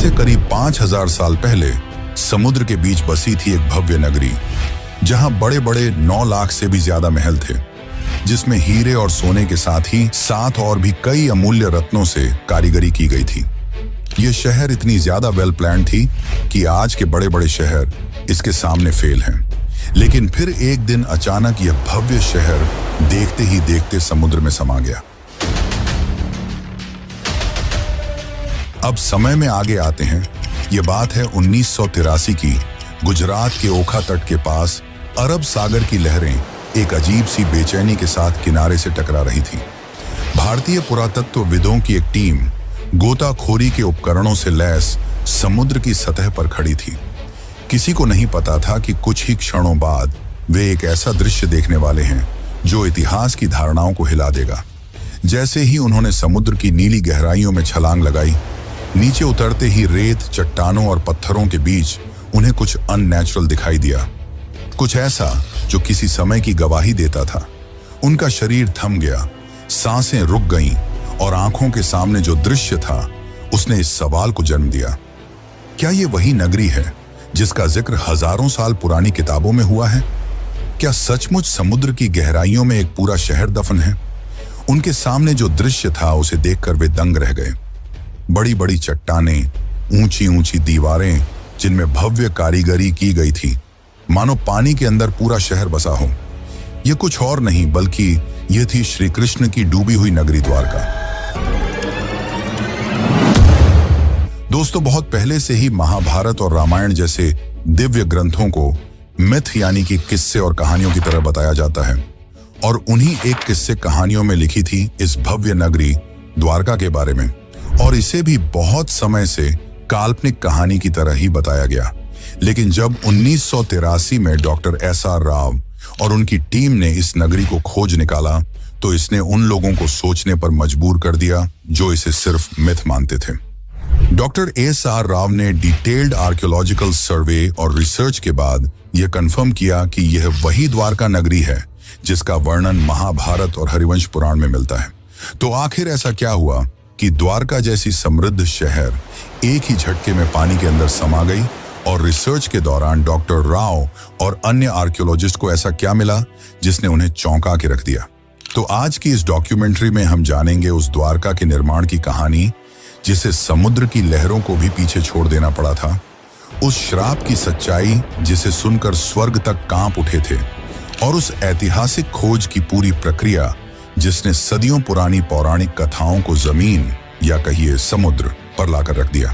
से करीब 5000 साल पहले समुद्र के बीच बसी थी एक भव्य नगरी, जहां बड़े बड़े 9 लाख से भी ज्यादा महल थे, जिसमें हीरे और सोने के साथ ही 7 और भी कई अमूल्य रत्नों से कारीगरी की गई थी। यह शहर इतनी ज्यादा वेल प्लान थी कि आज के बड़े बड़े शहर इसके सामने फेल हैं। लेकिन फिर एक दिन अचानक यह भव्य शहर देखते ही देखते समुद्र में समा गया। अब समय में आगे आते हैं। यह बात है 1983 की। गुजरात के ओखा तट के पास अरब सागर की लहरें एक अजीब सी बेचैनी के साथ किनारे से टकरा रही थी। भारतीय पुरातत्वविदों की एक टीम गोताखोरी के उपकरणों से लैस समुद्र की सतह पर खड़ी थी। किसी को नहीं पता था कि कुछ ही क्षणों बाद वे एक ऐसा दृश्य देखने वाले हैं जो इतिहास की धारणाओं को हिला देगा। जैसे ही उन्होंने समुद्र की नीली गहराइयों में छलांग लगाई, नीचे उतरते ही रेत, चट्टानों और पत्थरों के बीच उन्हें कुछ अननेचुरल दिखाई दिया, कुछ ऐसा जो किसी समय की गवाही देता था। उनका शरीर थम गया, सांसें रुक गईं और आंखों के सामने जो दृश्य था उसने इस सवाल को जन्म दिया, क्या ये वही नगरी है जिसका जिक्र हजारों साल पुरानी किताबों में हुआ है? क्या सचमुच समुद्र की गहराइयों में एक पूरा शहर दफन है? उनके सामने जो दृश्य था उसे देखकर वे दंग रह गए। बड़ी बड़ी चट्टानें, ऊंची ऊंची दीवारें जिनमें भव्य कारीगरी की गई थी, मानो पानी के अंदर पूरा शहर बसा हो। यह कुछ और नहीं बल्कि यह थी श्री कृष्ण की डूबी हुई नगरी द्वारका। दोस्तों, बहुत पहले से ही महाभारत और रामायण जैसे दिव्य ग्रंथों को मिथ यानी कि किस्से और कहानियों की तरह बताया जाता है, और उन्हीं एक किस्से कहानियों में लिखी थी इस भव्य नगरी द्वारका के बारे में, और इसे भी बहुत समय से काल्पनिक कहानी की तरह ही बताया गया। लेकिन जब 1983 में डॉक्टर SR राव और उनकी टीम ने इस नगरी को खोज निकाला, तो इसने उन लोगों को सोचने पर मजबूर कर दिया जो इसे सिर्फ मिथ मानते थे। डॉक्टर SR राव ने डिटेल्ड आर्कियोलॉजिकल सर्वे और रिसर्च के बाद यह कंफर्म किया कि यह वही द्वारका नगरी है जिसका वर्णन महाभारत और हरिवंश पुराण में मिलता है। तो आखिर ऐसा क्या हुआ कि द्वारका जैसी समृद्ध शहर एक ही झटके में पानी के अंदर समा गई, और रिसर्च के दौरान डॉक्टर राव और अन्य आर्कियोलॉजिस्ट को ऐसा क्या मिला जिसने उन्हें चौंका के रख दिया? तो आज की इस डॉक्यूमेंट्री में हम जानेंगे उस द्वारका के निर्माण की कहानी जिसे समुद्र की लहरों को भी पीछे छोड़ देना पड़ा था, उस श्राप की सच्चाई जिसे सुनकर स्वर्ग तक कांप उठे थे, और उस ऐतिहासिक खोज की पूरी प्रक्रिया जिसने सदियों पुरानी पौराणिक कथाओं को जमीन या कहिए समुद्र पर लाकर रख दिया।